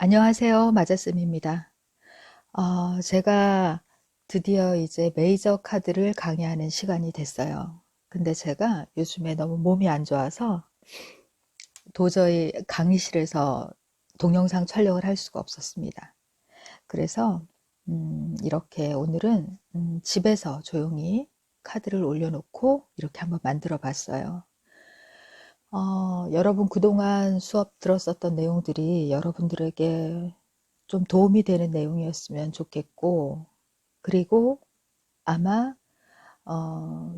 안녕하세요. 마자쌤입니다. 제가 드디어 이제 메이저 카드를 강의하는 시간이 됐어요. 근데 제가 요즘에 너무 몸이 안 좋아서 도저히 강의실에서 동영상 촬영을 할 수가 없었습니다. 그래서 이렇게 오늘은 집에서 조용히 카드를 올려놓고 이렇게 한번 만들어 봤어요. 여러분 그동안 수업 들었었던 내용들이 여러분들에게 좀 도움이 되는 내용이었으면 좋겠고, 그리고 아마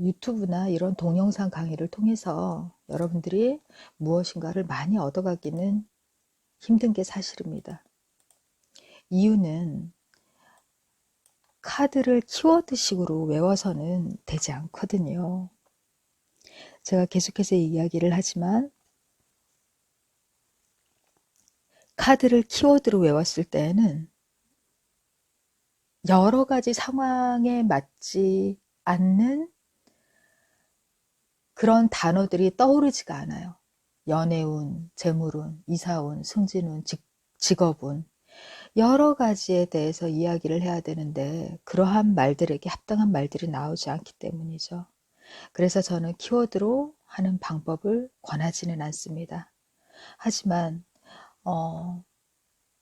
유튜브나 이런 동영상 강의를 통해서 여러분들이 무엇인가를 많이 얻어가기는 힘든 게 사실입니다. 이유는 카드를 키워드식으로 외워서는 되지 않거든요. 제가 계속해서 이야기를 하지만 카드를 키워드로 외웠을 때에는 여러 가지 상황에 맞지 않는 그런 단어들이 떠오르지가 않아요. 연애운, 재물운, 이사운, 승진운, 직업운, 여러 가지에 대해서 이야기를 해야 되는데 그러한 말들에게 합당한 말들이 나오지 않기 때문이죠. 그래서 저는 키워드로 하는 방법을 권하지는 않습니다. 하지만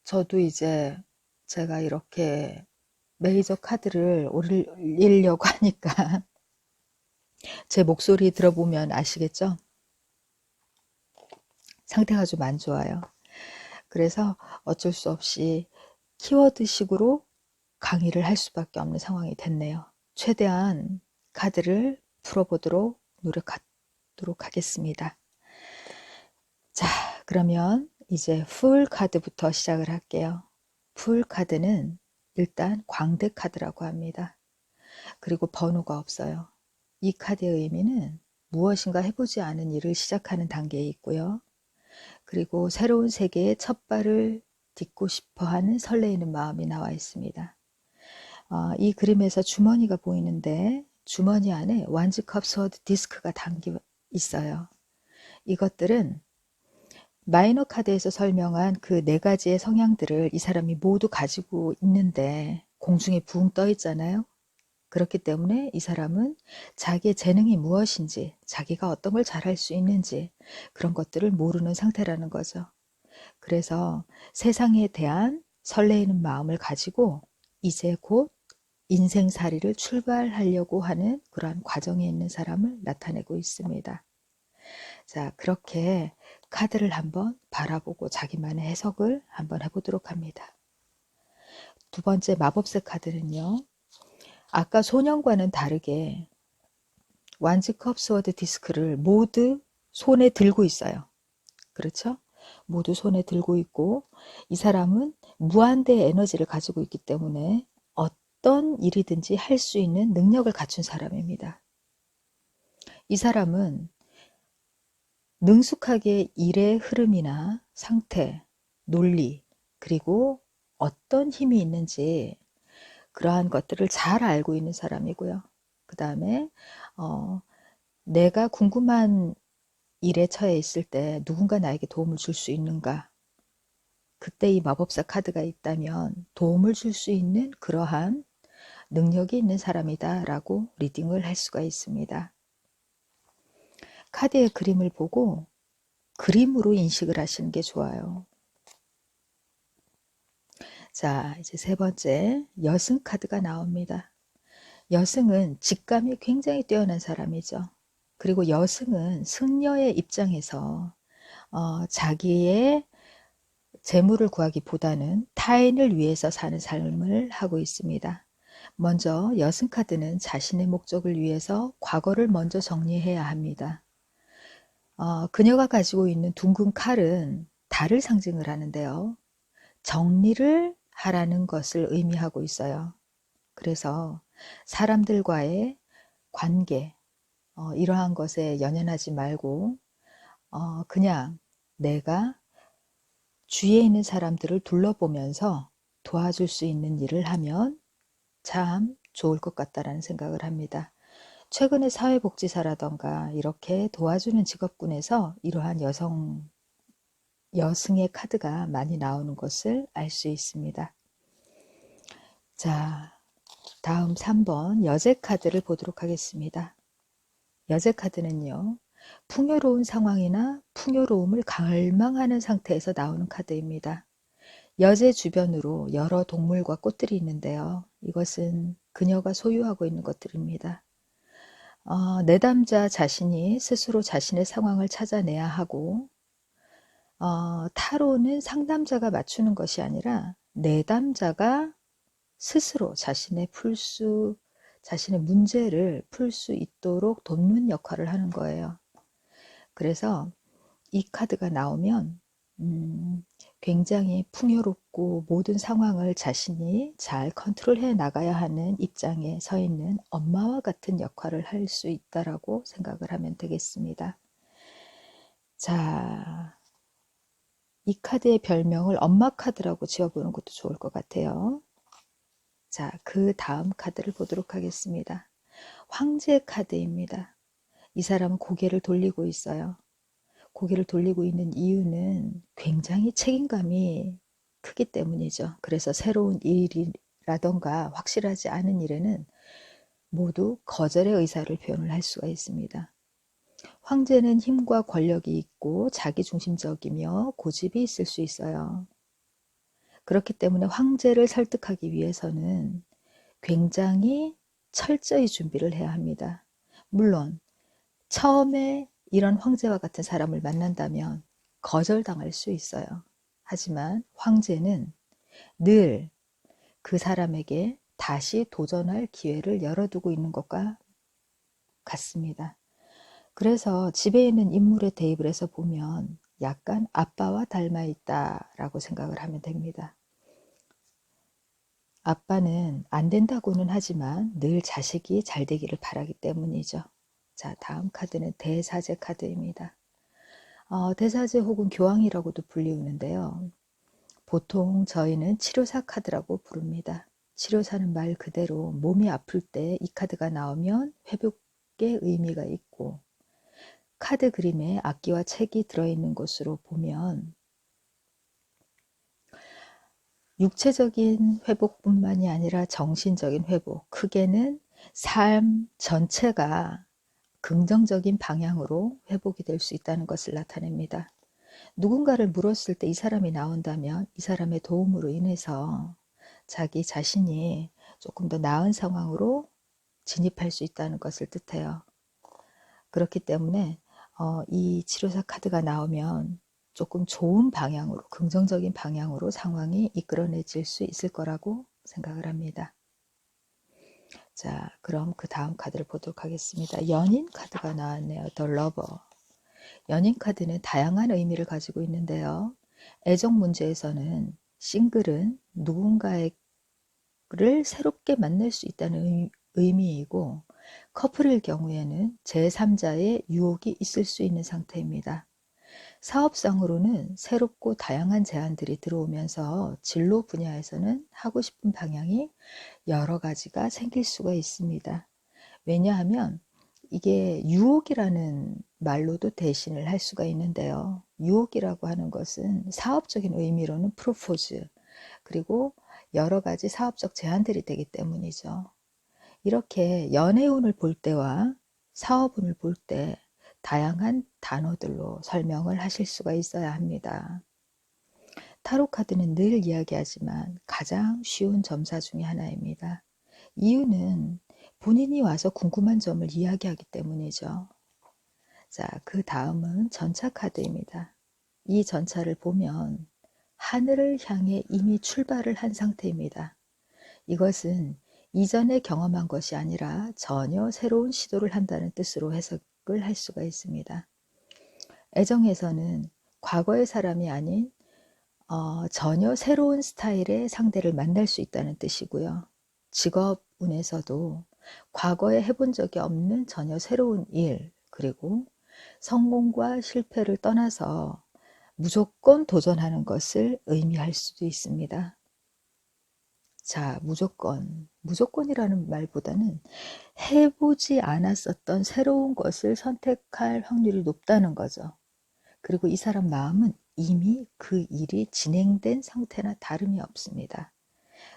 저도 이제 제가 이렇게 메이저 카드를 올리려고 하니까 제 목소리 들어보면 아시겠죠? 상태가 좀 안 좋아요. 그래서 어쩔 수 없이 키워드식으로 강의를 할 수밖에 없는 상황이 됐네요. 최대한 카드를 풀어보도록 노력하도록 하겠습니다. 자, 그러면 이제 풀 카드부터 시작을 할게요. 풀 카드는 일단 광대 카드라고 합니다. 그리고 번호가 없어요. 이 카드의 의미는 무엇인가 해보지 않은 일을 시작하는 단계에 있고요. 그리고 새로운 세계에 첫 발을 딛고 싶어 하는 설레이는 마음이 나와 있습니다. 이 그림에서 주머니가 보이는데 주머니 안에 완즈컵 스워드 디스크가 담겨 있어요. 이것들은 마이너 카드에서 설명한 그 네 가지의 성향들을 이 사람이 모두 가지고 있는데 공중에 붕 떠 있잖아요. 그렇기 때문에 이 사람은 자기의 재능이 무엇인지, 자기가 어떤 걸 잘할 수 있는지 그런 것들을 모르는 상태라는 거죠. 그래서 세상에 대한 설레이는 마음을 가지고 이제 곧 인생살이를 출발하려고 하는 그러한 과정에 있는 사람을 나타내고 있습니다. 자, 그렇게 카드를 한번 바라보고 자기만의 해석을 한번 해보도록 합니다. 두 번째 마법색 카드는요. 아까 소년과는 다르게 완즈컵 스워드 디스크를 모두 손에 들고 있어요. 그렇죠? 모두 손에 들고 있고 이 사람은 무한대의 에너지를 가지고 있기 때문에 어떤 일이든지 할 수 있는 능력을 갖춘 사람입니다. 이 사람은 능숙하게 일의 흐름이나 상태, 논리, 그리고 어떤 힘이 있는지 그러한 것들을 잘 알고 있는 사람이고요. 그 다음에 내가 궁금한 일에 처해 있을 때 누군가 나에게 도움을 줄 수 있는가? 그때 이 마법사 카드가 있다면 도움을 줄 수 있는 그러한 능력이 있는 사람이다 라고 리딩을 할 수가 있습니다. 카드의 그림을 보고 그림으로 인식을 하시는 게 좋아요. 자, 이제 세 번째 여승 카드가 나옵니다. 여승은 직감이 굉장히 뛰어난 사람이죠. 그리고 여승은 승려의 입장에서 자기의 재물을 구하기보다는 타인을 위해서 사는 삶을 하고 있습니다. 먼저 여승 카드는 자신의 목적을 위해서 과거를 먼저 정리해야 합니다. 그녀가 가지고 있는 둥근 칼은 달을 상징을 하는데요. 정리를 하라는 것을 의미하고 있어요. 그래서 사람들과의 관계, 이러한 것에 연연하지 말고 그냥 내가 주위에 있는 사람들을 둘러보면서 도와줄 수 있는 일을 하면 참 좋을 것 같다라는 생각을 합니다. 최근에 사회복지사라던가 이렇게 도와주는 직업군에서 이러한 여성 여승의 카드가 많이 나오는 것을 알 수 있습니다. 자, 다음 3번 여제 카드를 보도록 하겠습니다. 여제 카드는요, 풍요로운 상황이나 풍요로움을 갈망하는 상태에서 나오는 카드입니다. 여제 주변으로 여러 동물과 꽃들이 있는데요. 이것은 그녀가 소유하고 있는 것들입니다. 내담자 자신이 스스로 자신의 상황을 찾아내야 하고, 타로는 상담자가 맞추는 것이 아니라 내담자가 스스로 자신의 문제를 풀 수 있도록 돕는 역할을 하는 거예요. 그래서 이 카드가 나오면 굉장히 풍요롭고 모든 상황을 자신이 잘 컨트롤해 나가야 하는 입장에 서 있는 엄마와 같은 역할을 할 수 있다라고 생각을 하면 되겠습니다. 자, 이 카드의 별명을 엄마 카드라고 지어보는 것도 좋을 것 같아요. 자, 그 다음 카드를 보도록 하겠습니다. 황제 카드입니다. 이 사람은 고개를 돌리고 있어요. 고개를 돌리고 있는 이유는 굉장히 책임감이 크기 때문이죠. 그래서 새로운 일이라던가 확실하지 않은 일에는 모두 거절의 의사를 표현을 할 수가 있습니다. 황제는 힘과 권력이 있고 자기중심적이며 고집이 있을 수 있어요. 그렇기 때문에 황제를 설득하기 위해서는 굉장히 철저히 준비를 해야 합니다. 물론 처음에 이런 황제와 같은 사람을 만난다면 거절당할 수 있어요. 하지만 황제는 늘 그 사람에게 다시 도전할 기회를 열어두고 있는 것과 같습니다. 그래서 집에 있는 인물에 대입을 해서 보면 약간 아빠와 닮아 있다라고 생각을 하면 됩니다. 아빠는 안 된다고는 하지만 늘 자식이 잘 되기를 바라기 때문이죠. 자, 다음 카드는 대사제 카드입니다. 대사제 혹은 교황이라고도 불리우는데요. 보통 저희는 치료사 카드라고 부릅니다. 치료사는 말 그대로 몸이 아플 때 이 카드가 나오면 회복의 의미가 있고, 카드 그림에 악기와 책이 들어있는 것으로 보면 육체적인 회복뿐만이 아니라 정신적인 회복, 크게는 삶 전체가 긍정적인 방향으로 회복이 될 수 있다는 것을 나타냅니다. 누군가를 물었을 때 이 사람이 나온다면 이 사람의 도움으로 인해서 자기 자신이 조금 더 나은 상황으로 진입할 수 있다는 것을 뜻해요. 그렇기 때문에 이 치료사 카드가 나오면 조금 좋은 방향으로, 긍정적인 방향으로 상황이 이끌어내질 수 있을 거라고 생각을 합니다. 자, 그럼 그 다음 카드를 보도록 하겠습니다. 연인 카드가 나왔네요. The Lover. 연인 카드는 다양한 의미를 가지고 있는데요. 애정 문제에서는 싱글은 누군가를 새롭게 만날 수 있다는 의미이고, 커플일 경우에는 제3자의 유혹이 있을 수 있는 상태입니다. 사업상으로는 새롭고 다양한 제안들이 들어오면서 진로 분야에서는 하고 싶은 방향이 여러 가지가 생길 수가 있습니다. 왜냐하면 이게 유혹이라는 말로도 대신을 할 수가 있는데요. 유혹이라고 하는 것은 사업적인 의미로는 프로포즈, 그리고 여러 가지 사업적 제안들이 되기 때문이죠. 이렇게 연애운을 볼 때와 사업운을 볼 때 다양한 단어들로 설명을 하실 수가 있어야 합니다. 타로 카드는 늘 이야기하지만 가장 쉬운 점사 중에 하나입니다. 이유는 본인이 와서 궁금한 점을 이야기하기 때문이죠. 자, 그 다음은 전차 카드입니다. 이 전차를 보면 하늘을 향해 이미 출발을 한 상태입니다. 이것은 이전에 경험한 것이 아니라 전혀 새로운 시도를 한다는 뜻으로 해석을 할 수가 있습니다. 애정에서는 과거의 사람이 아닌 전혀 새로운 스타일의 상대를 만날 수 있다는 뜻이고요. 직업운에서도 과거에 해본 적이 없는 전혀 새로운 일, 그리고 성공과 실패를 떠나서 무조건 도전하는 것을 의미할 수도 있습니다. 자, 무조건이라는 말보다는 해보지 않았었던 새로운 것을 선택할 확률이 높다는 거죠. 그리고 이 사람 마음은 이미 그 일이 진행된 상태나 다름이 없습니다.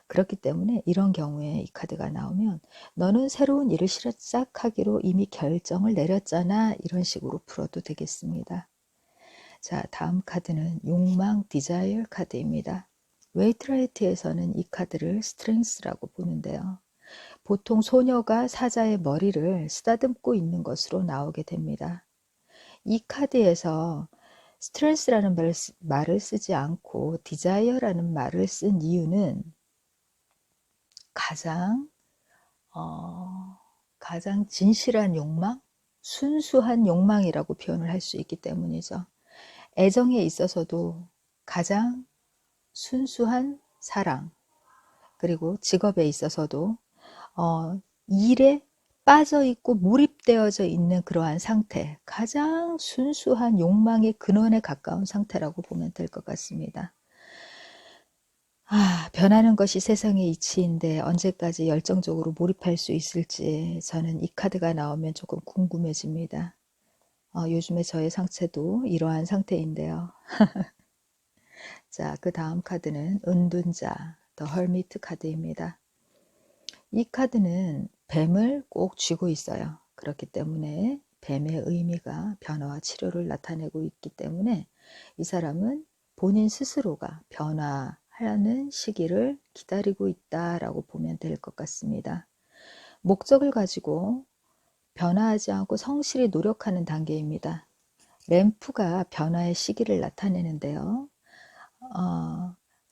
그렇기 때문에 이런 경우에 이 카드가 나오면 너는 새로운 일을 시작하기로 이미 결정을 내렸잖아, 이런 식으로 풀어도 되겠습니다. 자, 다음 카드는 욕망 디자이어 카드입니다. 웨이트라이트에서는 이 카드를 스트렝스라고 보는데요. 보통 소녀가 사자의 머리를 쓰다듬고 있는 것으로 나오게 됩니다. 이 카드에서 스트렝스라는 말을 쓰지 않고 디자이어라는 말을 쓴 이유는 가장 가장 진실한 욕망, 순수한 욕망이라고 표현을 할 수 있기 때문이죠. 애정에 있어서도 가장 순수한 사랑, 그리고 직업에 있어서도 일에 빠져 있고 몰입되어져 있는 그러한 상태, 가장 순수한 욕망의 근원에 가까운 상태라고 보면 될 것 같습니다. 변하는 것이 세상의 이치인데 언제까지 열정적으로 몰입할 수 있을지 저는 이 카드가 나오면 조금 궁금해집니다. 요즘에 저의 상태도 이러한 상태인데요. 자, 그 다음 카드는 은둔자, 더 헐미트 카드입니다. 이 카드는 뱀을 꼭 쥐고 있어요. 그렇기 때문에 뱀의 의미가 변화와 치료를 나타내고 있기 때문에 이 사람은 본인 스스로가 변화하는 시기를 기다리고 있다라고 보면 될 것 같습니다. 목적을 가지고 변화하지 않고 성실히 노력하는 단계입니다. 램프가 변화의 시기를 나타내는데요.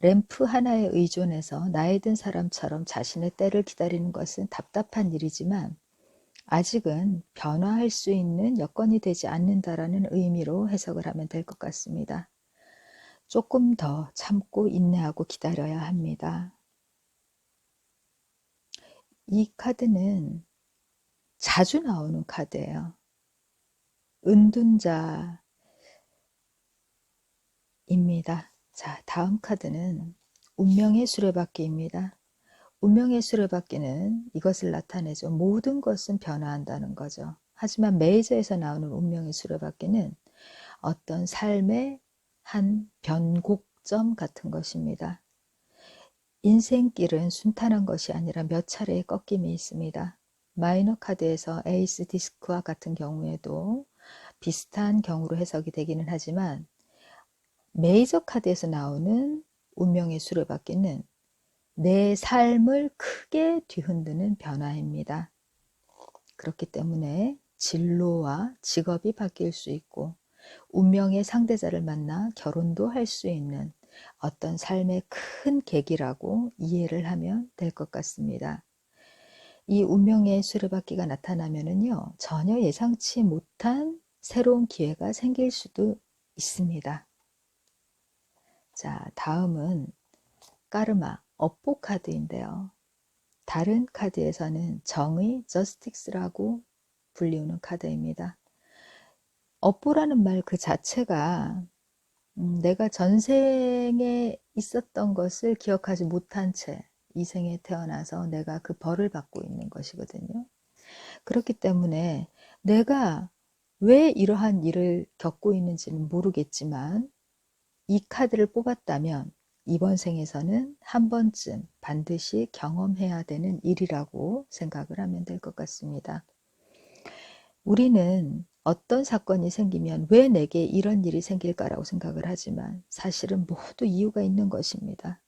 램프 하나에 의존해서 나이 든 사람처럼 자신의 때를 기다리는 것은 답답한 일이지만 아직은 변화할 수 있는 여건이 되지 않는다라는 의미로 해석을 하면 될 것 같습니다. 조금 더 참고 인내하고 기다려야 합니다. 이 카드는 자주 나오는 카드예요. 은둔자입니다. 자, 다음 카드는 운명의 수레바퀴입니다. 운명의 수레바퀴는 이것을 나타내죠. 모든 것은 변화한다는 거죠. 하지만 메이저에서 나오는 운명의 수레바퀴는 어떤 삶의 한 변곡점 같은 것입니다. 인생길은 순탄한 것이 아니라 몇 차례의 꺾임이 있습니다. 마이너 카드에서 에이스 디스크와 같은 경우에도 비슷한 경우로 해석이 되기는 하지만 메이저 카드에서 나오는 운명의 수레바퀴는 내 삶을 크게 뒤흔드는 변화입니다. 그렇기 때문에 진로와 직업이 바뀔 수 있고 운명의 상대자를 만나 결혼도 할 수 있는 어떤 삶의 큰 계기라고 이해를 하면 될 것 같습니다. 이 운명의 수레바퀴가 나타나면은요, 전혀 예상치 못한 새로운 기회가 생길 수도 있습니다. 자, 다음은 까르마, 업보 카드인데요. 다른 카드에서는 정의, 저스틱스라고 불리우는 카드입니다. 업보라는 말 그 자체가 내가 전생에 있었던 것을 기억하지 못한 채 이 생에 태어나서 내가 그 벌을 받고 있는 것이거든요. 그렇기 때문에 내가 왜 이러한 일을 겪고 있는지는 모르겠지만 이 카드를 뽑았다면 이번 생에서는 한 번쯤 반드시 경험해야 되는 일이라고 생각을 하면 될 것 같습니다. 우리는 어떤 사건이 생기면 왜 내게 이런 일이 생길까라고 생각을 하지만 사실은 모두 이유가 있는 것입니다.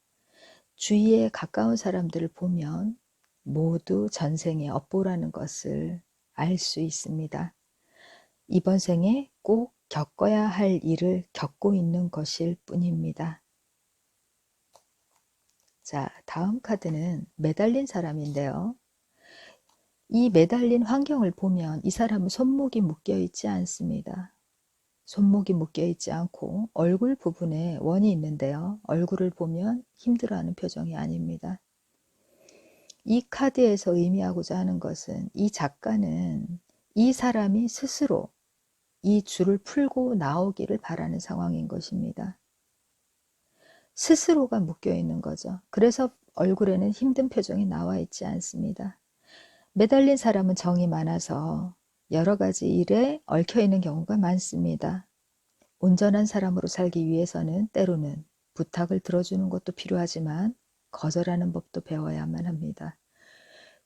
주위에 가까운 사람들을 보면 모두 전생의 업보라는 것을 알 수 있습니다. 이번 생에 꼭 겪어야 할 일을 겪고 있는 것일 뿐입니다. 자, 다음 카드는 매달린 사람인데요. 이 매달린 환경을 보면 이 사람은 손목이 묶여 있지 않습니다. 손목이 묶여 있지 않고 얼굴 부분에 원이 있는데요. 얼굴을 보면 힘들어하는 표정이 아닙니다. 이 카드에서 의미하고자 하는 것은 이 작가는 이 사람이 스스로 이 줄을 풀고 나오기를 바라는 상황인 것입니다. 스스로가 묶여 있는 거죠. 그래서 얼굴에는 힘든 표정이 나와 있지 않습니다. 매달린 사람은 정이 많아서 여러 가지 일에 얽혀 있는 경우가 많습니다. 온전한 사람으로 살기 위해서는 때로는 부탁을 들어주는 것도 필요하지만 거절하는 법도 배워야만 합니다.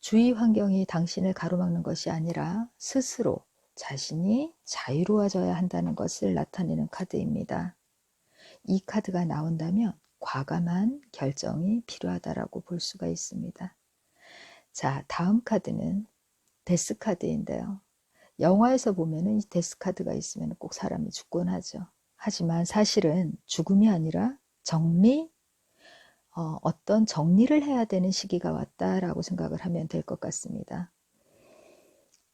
주위 환경이 당신을 가로막는 것이 아니라 스스로 자신이 자유로워져야 한다는 것을 나타내는 카드입니다. 이 카드가 나온다면 과감한 결정이 필요하다라고 볼 수가 있습니다. 자, 다음 카드는 데스 카드인데요. 영화에서 보면은 이 데스 카드가 있으면 꼭 사람이 죽곤 하죠. 하지만 사실은 죽음이 아니라 정리, 어떤 정리를 해야 되는 시기가 왔다라고 생각을 하면 될 것 같습니다.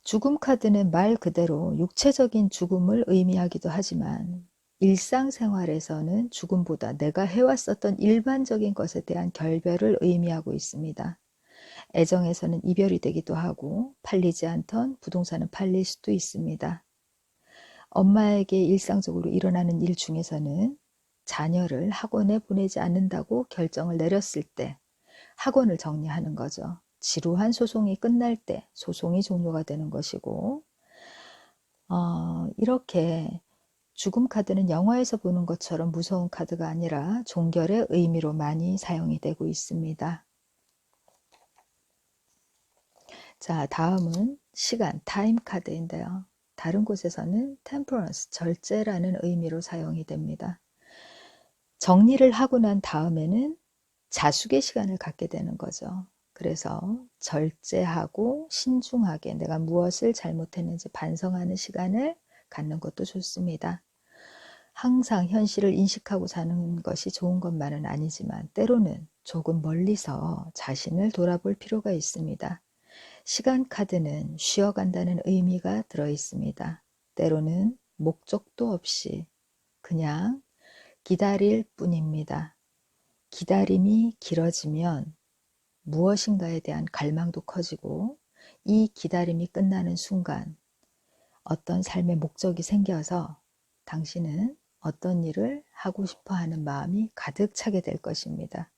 죽음 카드는 말 그대로 육체적인 죽음을 의미하기도 하지만 일상생활에서는 죽음보다 내가 해왔었던 일반적인 것에 대한 결별을 의미하고 있습니다. 애정에서는 이별이 되기도 하고 팔리지 않던 부동산은 팔릴 수도 있습니다. 엄마에게 일상적으로 일어나는 일 중에서는 자녀를 학원에 보내지 않는다고 결정을 내렸을 때 학원을 정리하는 거죠. 지루한 소송이 끝날 때 소송이 종료가 되는 것이고, 이렇게 죽음 카드는 영화에서 보는 것처럼 무서운 카드가 아니라 종결의 의미로 많이 사용이 되고 있습니다. 자, 다음은 시간, 타임 카드인데요. 다른 곳에서는 temperance, 절제라는 의미로 사용이 됩니다. 정리를 하고 난 다음에는 자숙의 시간을 갖게 되는 거죠. 그래서 절제하고 신중하게 내가 무엇을 잘못했는지 반성하는 시간을 갖는 것도 좋습니다. 항상 현실을 인식하고 사는 것이 좋은 것만은 아니지만 때로는 조금 멀리서 자신을 돌아볼 필요가 있습니다. 시간 카드는 쉬어간다는 의미가 들어 있습니다. 때로는 목적도 없이 그냥 기다릴 뿐입니다. 기다림이 길어지면 무엇인가에 대한 갈망도 커지고 이 기다림이 끝나는 순간 어떤 삶의 목적이 생겨서 당신은 어떤 일을 하고 싶어 하는 마음이 가득 차게 될 것입니다.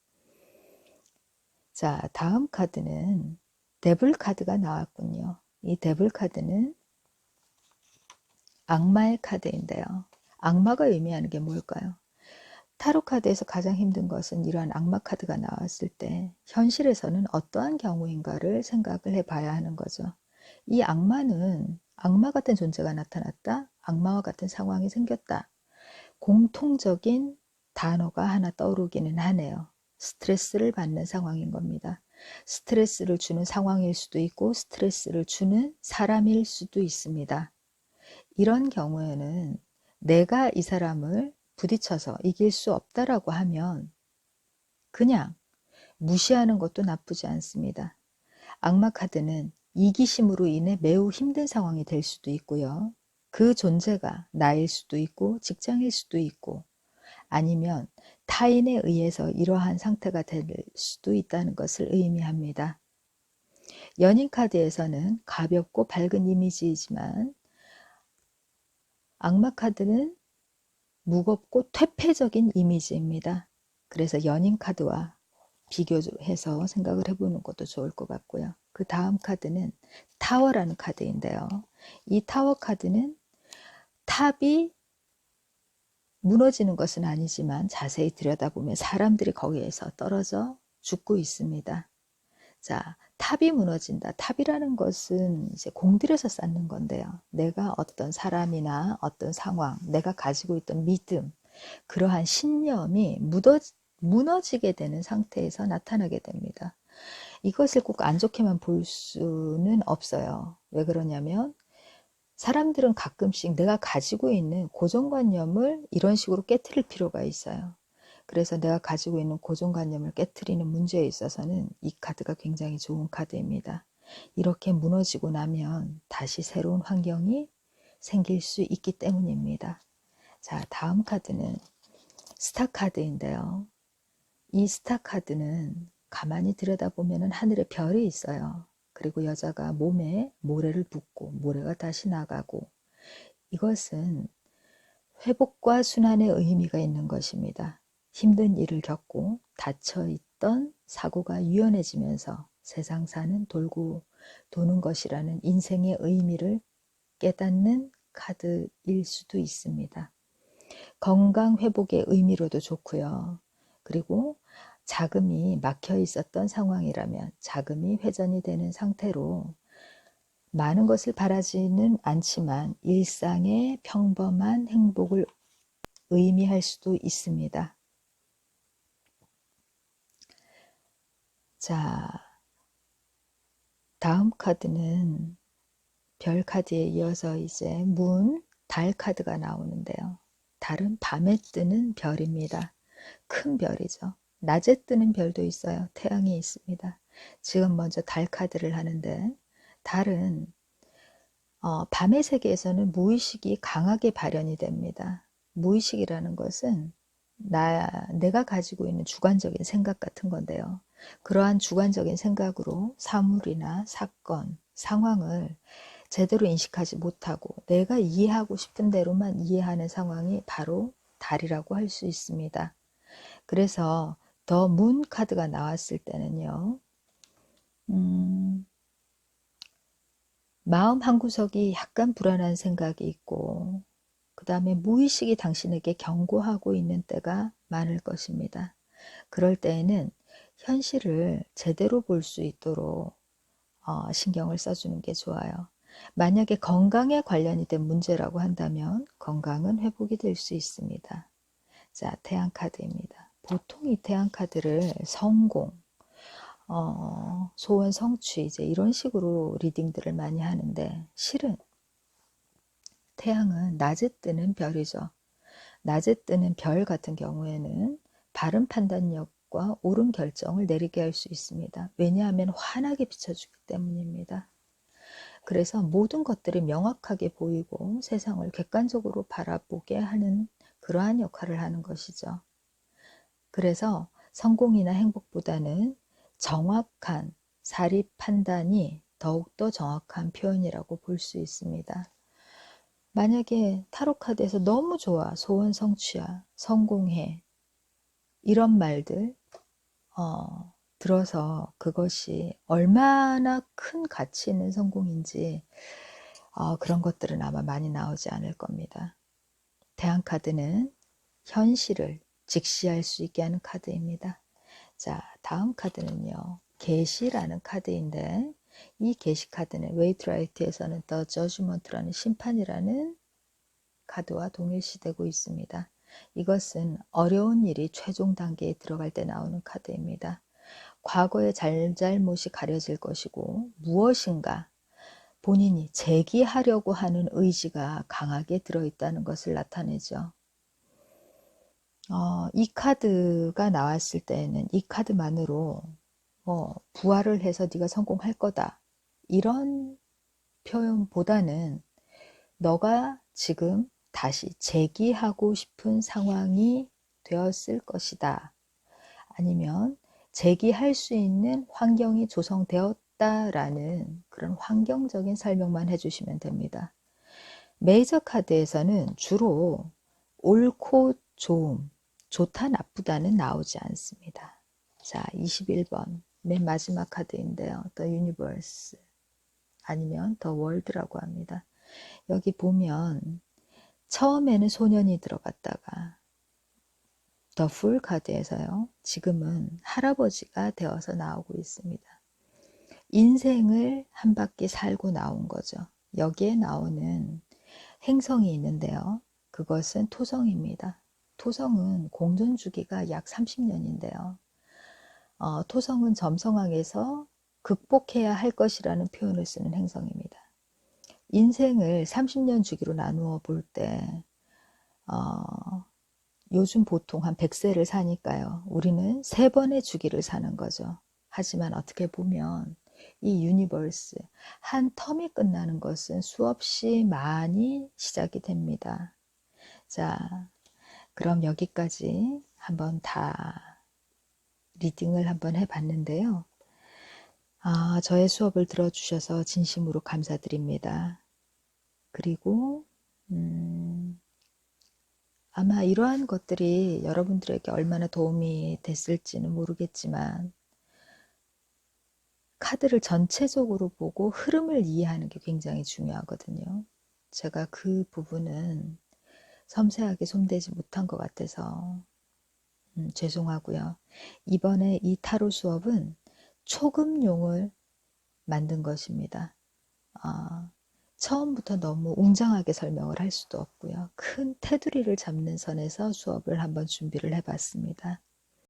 자, 다음 카드는 데블 카드가 나왔군요. 이 데블 카드는 악마의 카드인데요. 악마가 의미하는 게 뭘까요? 타로 카드에서 가장 힘든 것은 이러한 악마 카드가 나왔을 때 현실에서는 어떠한 경우인가를 생각을 해봐야 하는 거죠. 이 악마는 악마 같은 존재가 나타났다. 악마와 같은 상황이 생겼다. 공통적인 단어가 하나 떠오르기는 하네요. 스트레스를 받는 상황인 겁니다. 스트레스를 주는 상황일 수도 있고 스트레스를 주는 사람일 수도 있습니다. 이런 경우에는 내가 이 사람을 부딪혀서 이길 수 없다라고 하면 그냥 무시하는 것도 나쁘지 않습니다. 악마 카드는 이기심으로 인해 매우 힘든 상황이 될 수도 있고요. 그 존재가 나일 수도 있고 직장일 수도 있고 아니면 타인에 의해서 이러한 상태가 될 수도 있다는 것을 의미합니다. 연인 카드에서는 가볍고 밝은 이미지이지만 악마 카드는 무겁고 퇴폐적인 이미지입니다. 그래서 연인 카드와 비교해서 생각을 해보는 것도 좋을 것 같고요. 그 다음 카드는 타워라는 카드인데요. 이 타워 카드는 탑이 무너지는 것은 아니지만 자세히 들여다보면 사람들이 거기에서 떨어져 죽고 있습니다. 자, 탑이 무너진다. 탑이라는 것은 이제 공들여서 쌓는 건데요. 내가 어떤 사람이나 어떤 상황, 내가 가지고 있던 믿음, 그러한 신념이 무너지게 되는 상태에서 나타나게 됩니다. 이것을 꼭 안 좋게만 볼 수는 없어요. 왜 그러냐면 사람들은 가끔씩 내가 가지고 있는 고정관념을 이런 식으로 깨트릴 필요가 있어요. 그래서 내가 가지고 있는 고정관념을 깨트리는 문제에 있어서는 이 카드가 굉장히 좋은 카드입니다. 이렇게 무너지고 나면 다시 새로운 환경이 생길 수 있기 때문입니다. 자, 다음 카드는 스타 카드인데요. 이 스타 카드는 가만히 들여다보면 하늘에 별이 있어요. 그리고 여자가 몸에 모래를 붓고 모래가 다시 나가고 이것은 회복과 순환의 의미가 있는 것입니다. 힘든 일을 겪고 닫혀있던 사고가 유연해지면서 세상사는 돌고 도는 것이라는 인생의 의미를 깨닫는 카드일 수도 있습니다. 건강 회복의 의미로도 좋고요. 그리고 자금이 막혀 있었던 상황이라면 자금이 회전이 되는 상태로 많은 것을 바라지는 않지만 일상의 평범한 행복을 의미할 수도 있습니다. 자, 다음 카드는 별 카드에 이어서 이제 달 카드가 나오는데요. 달은 밤에 뜨는 별입니다. 큰 별이죠. 낮에 뜨는 별도 있어요. 태양이 있습니다. 지금 먼저 달 카드를 하는데 달은 밤의 세계에서는 무의식이 강하게 발현이 됩니다. 무의식이라는 것은 내가 가지고 있는 주관적인 생각 같은 건데요. 그러한 주관적인 생각으로 사물이나 사건, 상황을 제대로 인식하지 못하고 내가 이해하고 싶은 대로만 이해하는 상황이 바로 달이라고 할 수 있습니다. 그래서 더 문 카드가 나왔을 때는요. 마음 한구석이 약간 불안한 생각이 있고 그 다음에 무의식이 당신에게 경고하고 있는 때가 많을 것입니다. 그럴 때에는 현실을 제대로 볼 수 있도록 신경을 써주는 게 좋아요. 만약에 건강에 관련이 된 문제라고 한다면 건강은 회복이 될 수 있습니다. 자, 태양 카드입니다. 보통 이 태양 카드를 성공, 소원 성취 이제 이런 식으로 리딩들을 많이 하는데 실은 태양은 낮에 뜨는 별이죠. 낮에 뜨는 별 같은 경우에는 바른 판단력과 옳은 결정을 내리게 할 수 있습니다. 왜냐하면 환하게 비춰주기 때문입니다. 그래서 모든 것들이 명확하게 보이고 세상을 객관적으로 바라보게 하는 그러한 역할을 하는 것이죠. 그래서 성공이나 행복보다는 정확한 사리 판단이 더욱더 정확한 표현이라고 볼 수 있습니다. 만약에 타로 카드에서 너무 좋아, 소원 성취야, 성공해 이런 말들 들어서 그것이 얼마나 큰 가치 있는 성공인지 그런 것들은 아마 많이 나오지 않을 겁니다. 태양 카드는 현실을 직시할 수 있게 하는 카드입니다. 자, 다음 카드는요. 계시라는 카드인데 이 계시 카드는 웨이트라이트에서는 The Judgment라는 심판이라는 카드와 동일시되고 있습니다. 이것은 어려운 일이 최종 단계에 들어갈 때 나오는 카드입니다. 과거의 잘잘못이 가려질 것이고 무엇인가 본인이 제기하려고 하는 의지가 강하게 들어있다는 것을 나타내죠. 이 카드가 나왔을 때는 이 카드만으로 부활을 해서 네가 성공할 거다 이런 표현보다는 너가 지금 다시 재기하고 싶은 상황이 되었을 것이다. 아니면 재기할 수 있는 환경이 조성되었다라는 그런 환경적인 설명만 해주시면 됩니다. 메이저 카드에서는 주로 옳고 좋음, 좋다 나쁘다는 나오지 않습니다. 자, 21번 맨 마지막 카드인데요. The Universe 아니면 The World라고 합니다. 여기 보면 처음에는 소년이 들어갔다가 더 풀 카드에서요. 지금은 할아버지가 되어서 나오고 있습니다. 인생을 한 바퀴 살고 나온 거죠. 여기에 나오는 행성이 있는데요. 그것은 토성입니다. 토성은 공전 주기가 약 30년인데요. 토성은 점성학에서 극복해야 할 것이라는 표현을 쓰는 행성입니다. 인생을 30년 주기로 나누어 볼 때 요즘 보통 한 100세를 사니까요. 우리는 3번의 주기를 사는 거죠. 하지만 어떻게 보면 이 유니버스 한 텀이 끝나는 것은 수없이 많이 시작이 됩니다. 자, 그럼 여기까지 한번 다 리딩을 한번 해봤는데요. 저의 수업을 들어주셔서 진심으로 감사드립니다. 그리고 아마 이러한 것들이 여러분들에게 얼마나 도움이 됐을지는 모르겠지만 카드를 전체적으로 보고 흐름을 이해하는 게 굉장히 중요하거든요. 제가 그 부분은 섬세하게 손대지 못한 것 같아서 죄송하고요. 이번에 이 타로 수업은 초급용을 만든 것입니다. 아, 처음부터 너무 웅장하게 설명을 할 수도 없고요. 큰 테두리를 잡는 선에서 수업을 한번 준비를 해봤습니다.